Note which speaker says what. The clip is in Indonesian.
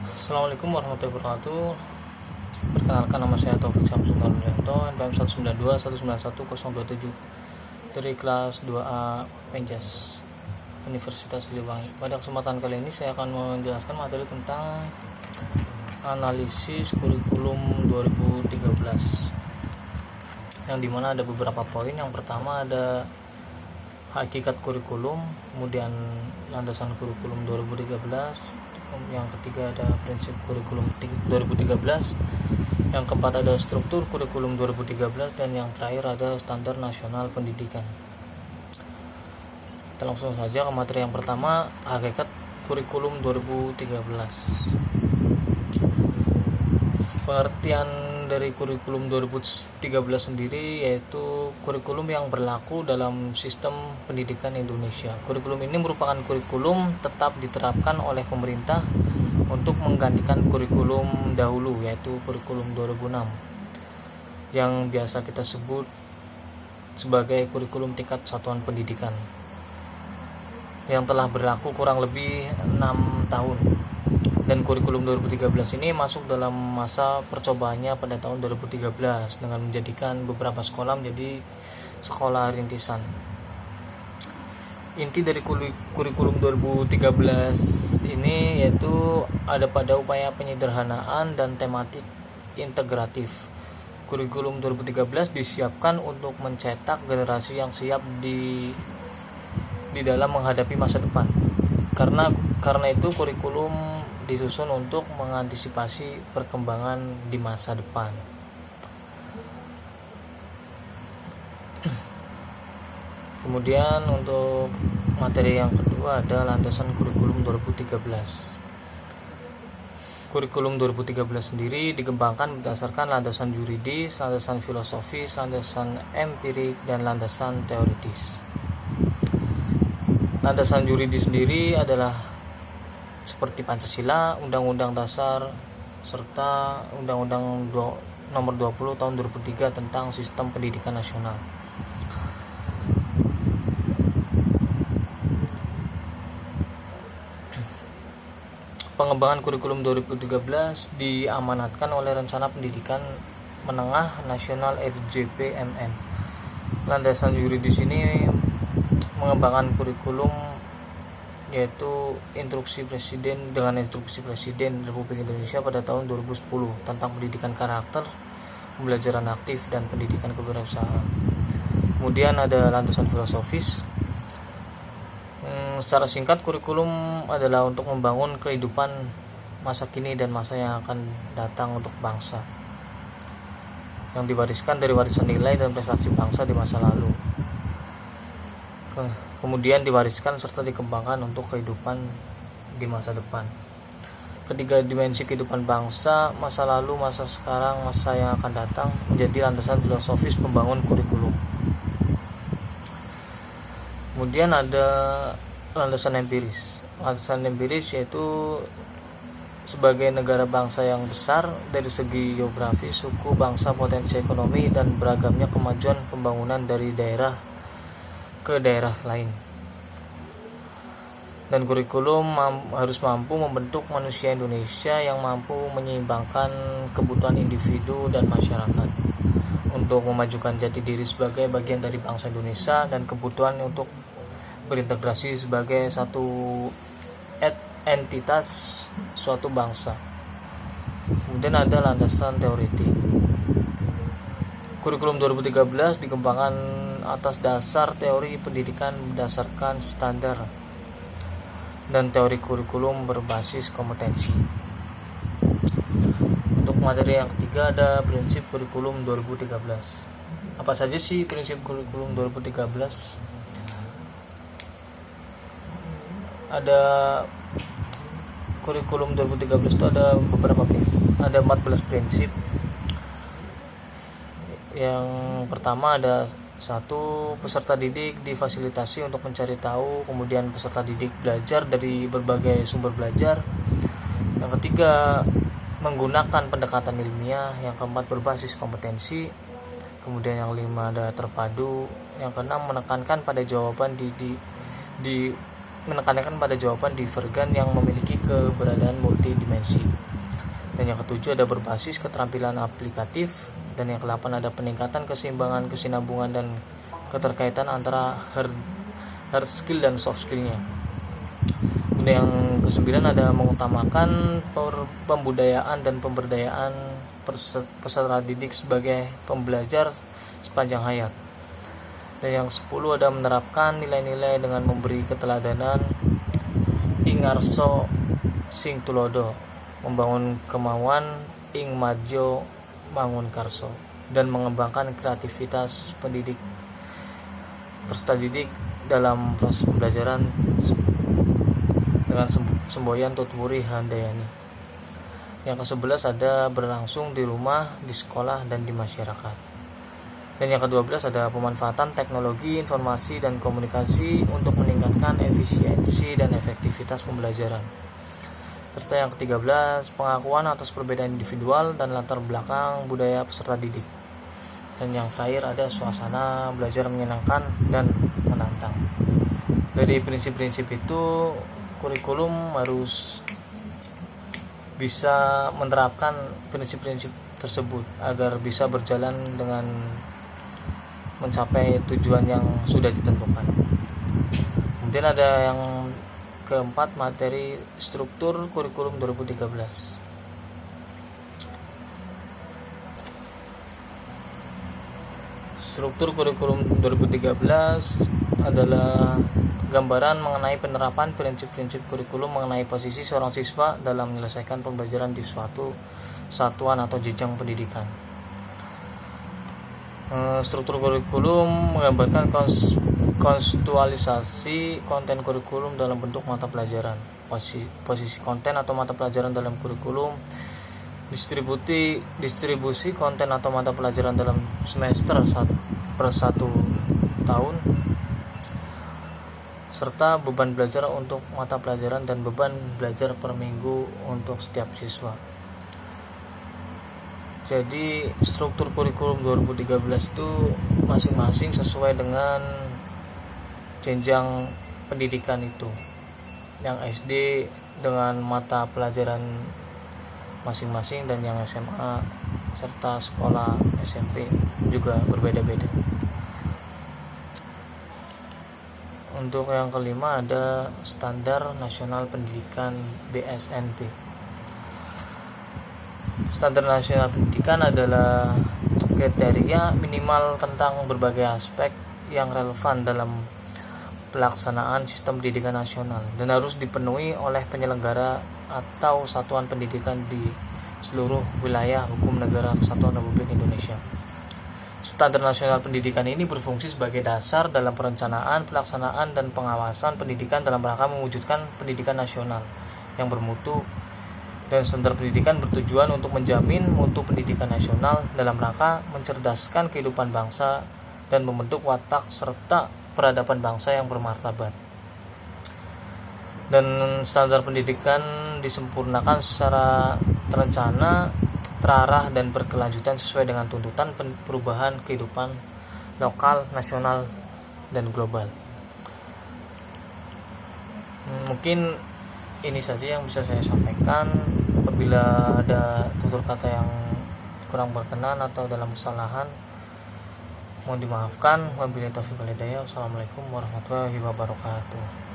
Speaker 1: Assalamualaikum warahmatullahi wabarakatuh. Perkenalkan, nama saya Taufik Samsul Nurlianto, NPM 192191027 dari kelas 2A Penjas Universitas Siliwangi. Pada kesempatan kali ini saya akan menjelaskan materi tentang analisis kurikulum 2013, yang dimana ada beberapa poin. Yang pertama ada hakikat kurikulum, kemudian landasan kurikulum 2013, yang ketiga ada prinsip kurikulum 2013, yang keempat ada struktur kurikulum 2013, dan yang terakhir ada standar nasional pendidikan. Kita langsung saja ke materi yang pertama, hakikat kurikulum 2013. Pengertian dari kurikulum 2013 sendiri yaitu kurikulum yang berlaku dalam sistem pendidikan Indonesia. Kurikulum ini merupakan kurikulum tetap diterapkan oleh pemerintah untuk menggantikan kurikulum dahulu, yaitu kurikulum 2006 yang biasa kita sebut sebagai kurikulum tingkat satuan pendidikan, yang telah berlaku kurang lebih 6 tahun. Dan kurikulum 2013 ini masuk dalam masa percobaannya pada tahun 2013 dengan menjadikan beberapa sekolah menjadi sekolah rintisan. Inti dari kurikulum 2013 ini yaitu ada pada upaya penyederhanaan dan tematik integratif. Kurikulum 2013 disiapkan untuk mencetak generasi yang siap di dalam menghadapi masa depan. Karena itu kurikulum disusun untuk mengantisipasi perkembangan di masa depan. Kemudian untuk materi yang kedua ada landasan kurikulum 2013. Kurikulum 2013 sendiri dikembangkan berdasarkan landasan yuridis, landasan filosofis, landasan empirik, dan landasan teoritis. Landasan yuridis sendiri adalah seperti Pancasila, Undang-Undang Dasar, serta Undang-Undang Nomor 20 Tahun 2003 tentang Sistem Pendidikan Nasional. Pengembangan kurikulum 2013 diamanatkan oleh Rencana Pendidikan Menengah Nasional RJPMN. Landasan yuridis ini mengembangkan kurikulum yaitu instruksi Presiden Republik Indonesia pada tahun 2010 tentang pendidikan karakter, pembelajaran aktif, dan pendidikan kewirausahaan. Kemudian ada landasan filosofis. Secara singkat, kurikulum adalah untuk membangun kehidupan masa kini dan masa yang akan datang untuk bangsa, yang diwariskan dari warisan nilai dan prestasi bangsa di masa lalu, kemudian diwariskan serta dikembangkan untuk kehidupan di masa depan. Ketiga dimensi kehidupan bangsa, masa lalu, masa sekarang, masa yang akan datang, menjadi landasan filosofis pembangun kurikulum. Kemudian ada landasan empiris. Landasan empiris yaitu sebagai negara bangsa yang besar dari segi geografi, suku, bangsa, potensi ekonomi, dan beragamnya kemajuan pembangunan dari daerah ke daerah lain. Dan kurikulum harus mampu membentuk manusia Indonesia yang mampu menyeimbangkan kebutuhan individu dan masyarakat untuk memajukan jati diri sebagai bagian dari bangsa Indonesia dan kebutuhan untuk berintegrasi sebagai satu entitas suatu bangsa. Kemudian ada landasan teoritik. Kurikulum 2013 dikembangkan atas dasar teori pendidikan berdasarkan standar dan teori kurikulum berbasis kompetensi. Untuk materi yang ketiga ada prinsip kurikulum 2013. Apa saja sih prinsip kurikulum 2013? Ada kurikulum 2013 itu ada beberapa prinsip. Ada 14 prinsip. Yang pertama ada 1. Peserta didik difasilitasi untuk mencari tahu. Kemudian peserta didik belajar dari berbagai sumber belajar. Yang ketiga, menggunakan pendekatan ilmiah. Yang keempat, berbasis kompetensi. Kemudian yang 5 ada terpadu. Yang keenam, menekankan pada jawaban di menekankan pada jawaban divergen yang memiliki keberadaan multidimensi. Dan yang ketujuh ada berbasis keterampilan aplikatif. Dan yang kedelapan ada peningkatan keseimbangan, kesinambungan, dan keterkaitan antara hard skill dan soft skillnya. Dan yang kesembilan ada mengutamakan pembudayaan dan pemberdayaan peserta didik sebagai pembelajar sepanjang hayat. Dan yang 10 ada menerapkan nilai-nilai dengan memberi keteladanan, ing ngarso sing tulodo, membangun kemauan, ing majo bangun karso, dan mengembangkan kreativitas peserta didik dalam proses pembelajaran dengan semboyan tutwuri handayani. Yang ke-11 ada berlangsung di rumah, di sekolah, dan di masyarakat. Dan yang ke-12 ada pemanfaatan teknologi informasi dan komunikasi untuk meningkatkan efisiensi dan efektivitas pembelajaran. Serta yang ke-13 pengakuan atas perbedaan individual dan latar belakang budaya peserta didik. Dan yang terakhir ada suasana belajar menyenangkan dan menantang. Dari prinsip-prinsip itu, kurikulum harus bisa menerapkan prinsip-prinsip tersebut agar bisa berjalan dengan mencapai tujuan yang sudah ditentukan. Kemudian ada yang keempat, materi struktur kurikulum 2013. Struktur kurikulum 2013 adalah gambaran mengenai penerapan prinsip-prinsip kurikulum mengenai posisi seorang siswa dalam menyelesaikan pembelajaran di suatu satuan atau jenjang pendidikan. Struktur kurikulum menggambarkan kontekstualisasi konten kurikulum dalam bentuk mata pelajaran, posisi konten atau mata pelajaran dalam kurikulum, distribusi konten atau mata pelajaran dalam semester per 1 tahun, serta beban belajar untuk mata pelajaran dan beban belajar per minggu untuk setiap siswa. Jadi struktur kurikulum 2013 itu masing-masing sesuai dengan jenjang pendidikan itu. Yang SD dengan mata pelajaran masing-masing, dan yang SMA serta sekolah SMP juga berbeda-beda. Untuk yang kelima ada Standar Nasional Pendidikan BSNP. Standar Nasional Pendidikan adalah kriteria minimal tentang berbagai aspek yang relevan dalam pelaksanaan sistem pendidikan nasional dan harus dipenuhi oleh penyelenggara atau satuan pendidikan di seluruh wilayah hukum negara Kesatuan Republik Indonesia. Standar Nasional Pendidikan ini berfungsi sebagai dasar dalam perencanaan, pelaksanaan, dan pengawasan pendidikan dalam rangka mewujudkan pendidikan nasional yang bermutu, dan standar pendidikan bertujuan untuk menjamin mutu pendidikan nasional dalam rangka mencerdaskan kehidupan bangsa dan membentuk watak serta peradaban bangsa yang bermartabat. Dan standar pendidikan disempurnakan secara terencana, terarah, dan berkelanjutan sesuai dengan tuntutan perubahan kehidupan lokal, nasional, dan global. Mungkin ini saja yang bisa saya sampaikan. Apabila ada tutur kata yang kurang berkenan atau dalam kesalahan, mohon dimaafkan. Wabillahi taufiq wal hidayah. Wassalamualaikum warahmatullahi wabarakatuh.